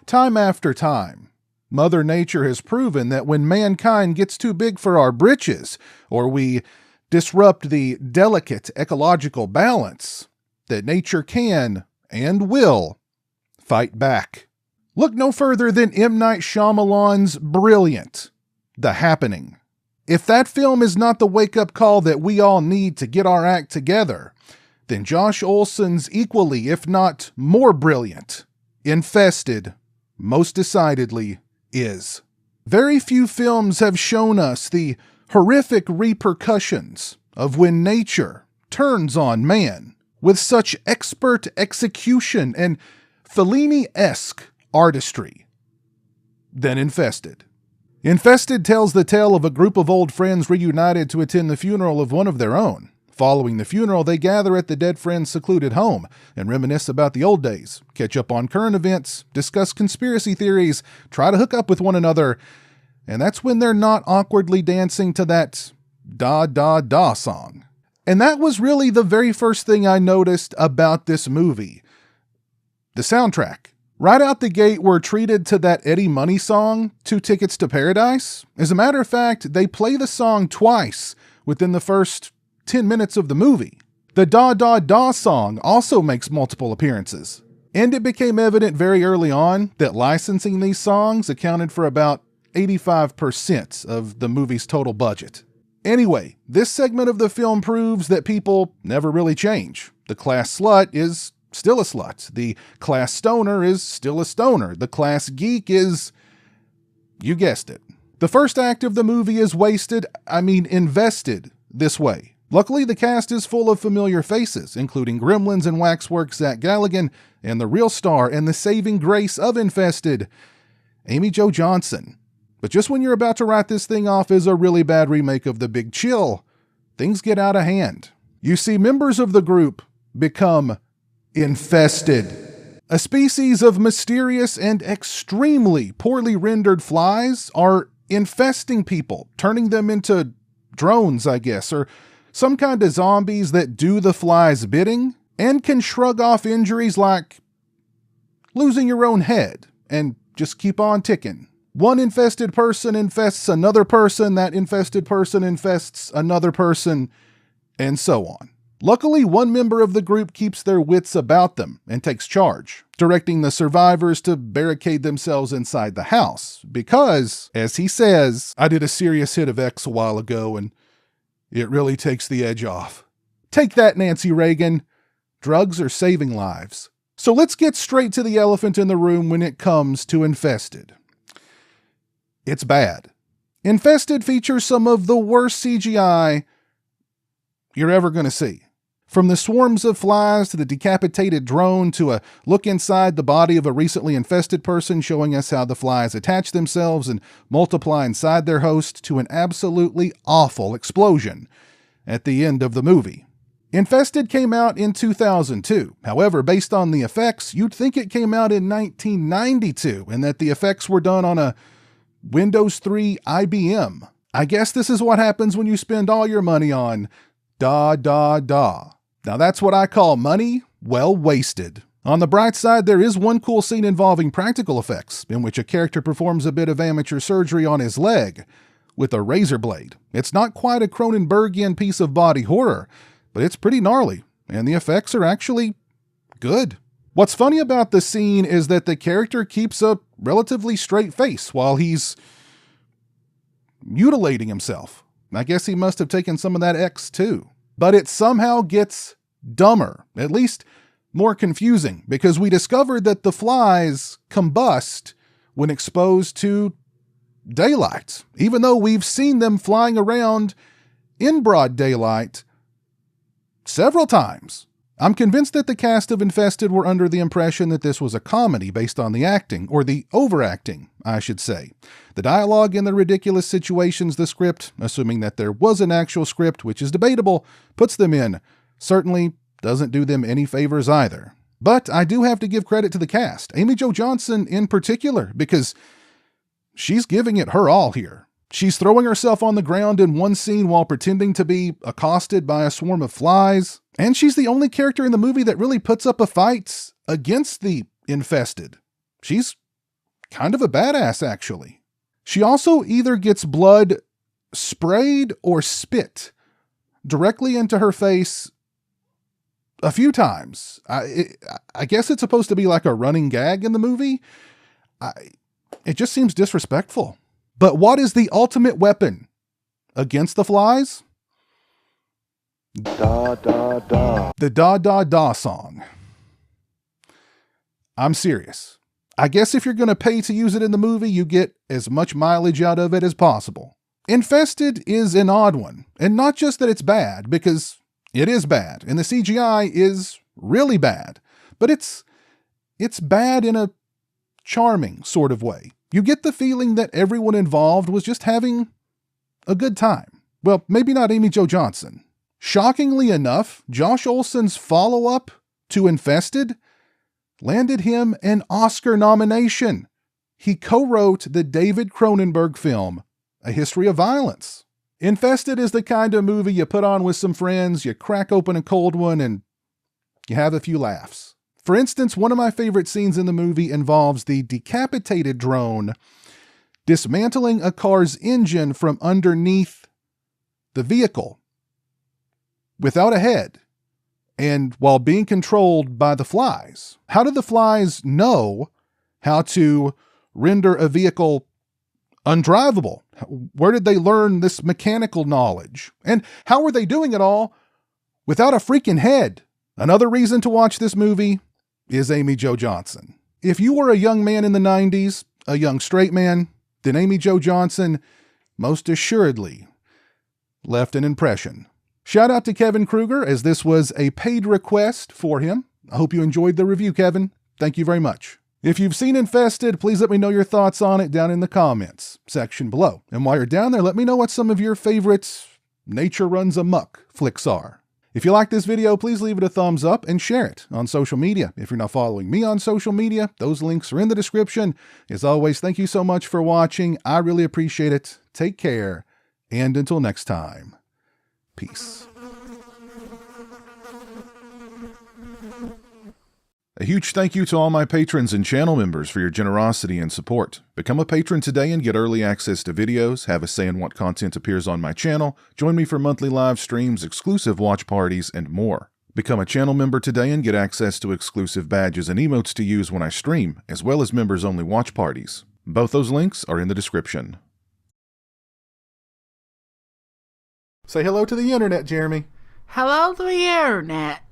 Time after time, Mother Nature has proven that when mankind gets too big for our britches, or we disrupt the delicate ecological balance, that nature can and will fight back. Look no further than M. Night Shyamalan's brilliant The Happening. If that film is not the wake-up call that we all need to get our act together, then Josh Olson's equally, if not more brilliant, Infested, most decidedly is. Very few films have shown us the horrific repercussions of when nature turns on man with such expert execution and Fellini-esque artistry than Infested. Infested tells the tale of a group of old friends reunited to attend the funeral of one of their own. Following the funeral, they gather at the dead friend's secluded home and reminisce about the old days, catch up on current events, discuss conspiracy theories, try to hook up with one another, and that's when they're not awkwardly dancing to that da da da song. And that was really the very first thing I noticed about this movie. The soundtrack. Right out the gate, we're treated to that Eddie Money song, 2 Tickets to Paradise. As a matter of fact, they play the song twice within the first 10 minutes of the movie. The Da Da Da song also makes multiple appearances. And it became evident very early on that licensing these songs accounted for about 85% of the movie's total budget. Anyway, this segment of the film proves that people never really change. The class slut is still a slut. The class stoner is still a stoner. The class geek is, you guessed it. The first act of the movie is invested this way. Luckily, the cast is full of familiar faces, including Gremlins and Waxworks Zach Galligan, and the real star and the saving grace of Infested, Amy Jo Johnson. But just when you're about to write this thing off as a really bad remake of The Big Chill, things get out of hand. You see, members of the group become infested. A species of mysterious and extremely poorly rendered flies are infesting people, turning them into drones, I guess, or some kind of zombies that do the fly's bidding and can shrug off injuries like losing your own head and just keep on ticking. One infested person infests another person, that infested person infests another person, and so on. Luckily, one member of the group keeps their wits about them and takes charge, directing the survivors to barricade themselves inside the house because, as he says, I did a serious hit of X a while ago and it really takes the edge off. Take that, Nancy Reagan. Drugs are saving lives. So let's get straight to the elephant in the room when it comes to Infested. It's bad. Infested features some of the worst CGI you're ever going to see. From the swarms of flies to the decapitated drone to a look inside the body of a recently infested person showing us how the flies attach themselves and multiply inside their host to an absolutely awful explosion at the end of the movie. Infested came out in 2002. However, based on the effects, you'd think it came out in 1992 and that the effects were done on a Windows 3 IBM. I guess this is what happens when you spend all your money on da da da. Now that's what I call money well wasted. On the bright side, there is one cool scene involving practical effects, in which a character performs a bit of amateur surgery on his leg with a razor blade. It's not quite a Cronenbergian piece of body horror, but it's pretty gnarly, and the effects are actually good. What's funny about the scene is that the character keeps a relatively straight face while he's mutilating himself. I guess he must have taken some of that X too. But it somehow gets dumber, at least more confusing, because we discovered that the flies combust when exposed to daylight, even though we've seen them flying around in broad daylight several times. I'm convinced that the cast of Infested were under the impression that this was a comedy based on the acting, or the overacting, I should say. The dialogue and the ridiculous situations the script, assuming that there was an actual script, which is debatable, puts them in, certainly doesn't do them any favors either. But I do have to give credit to the cast, Amy Jo Johnson in particular, because she's giving it her all here. She's throwing herself on the ground in one scene while pretending to be accosted by a swarm of flies. And she's the only character in the movie that really puts up a fight against the infested. She's kind of a badass, actually. She also either gets blood sprayed or spit directly into her face a few times. I guess it's supposed to be like a running gag in the movie. It just seems disrespectful. But what is the ultimate weapon against the flies? Da da da. The da da da song. I'm serious. I guess if you're going to pay to use it in the movie, you get as much mileage out of it as possible. Infested is an odd one, and not just that it's bad, because it is bad, and the CGI is really bad, but it's bad in a charming sort of way. You get the feeling that everyone involved was just having a good time. Well, maybe not Amy Jo Johnson. Shockingly enough, Josh Olson's follow-up to Infested landed him an Oscar nomination. He co-wrote the David Cronenberg film, A History of Violence. Infested is the kind of movie you put on with some friends, you crack open a cold one, and you have a few laughs. For instance, one of my favorite scenes in the movie involves the decapitated drone dismantling a car's engine from underneath the vehicle without a head, and while being controlled by the flies. How do the flies know how to render a vehicle undrivable? Where did they learn this mechanical knowledge? And how were they doing it all without a freaking head? Another reason to watch this movie is Amy Jo Johnson. If you were a young man in the 90s, a young straight man, then Amy Jo Johnson most assuredly left an impression. Shout out to Kevin Kruger, as this was a paid request for him. I hope you enjoyed the review, Kevin. Thank you very much. If you've seen Infested, please let me know your thoughts on it down in the comments section below. And while you're down there, let me know what some of your favorite nature runs amok flicks are. If you like this video, please leave it a thumbs up and share it on social media. If you're not following me on social media, those links are in the description. As always, thank you so much for watching. I really appreciate it. Take care, and until next time, peace. A huge thank you to all my patrons and channel members for your generosity and support. Become a patron today and get early access to videos, have a say in what content appears on my channel, join me for monthly live streams, exclusive watch parties, and more. Become a channel member today and get access to exclusive badges and emotes to use when I stream, as well as members-only watch parties. Both those links are in the description. Say hello to the internet, Jeremy. Hello to the internet.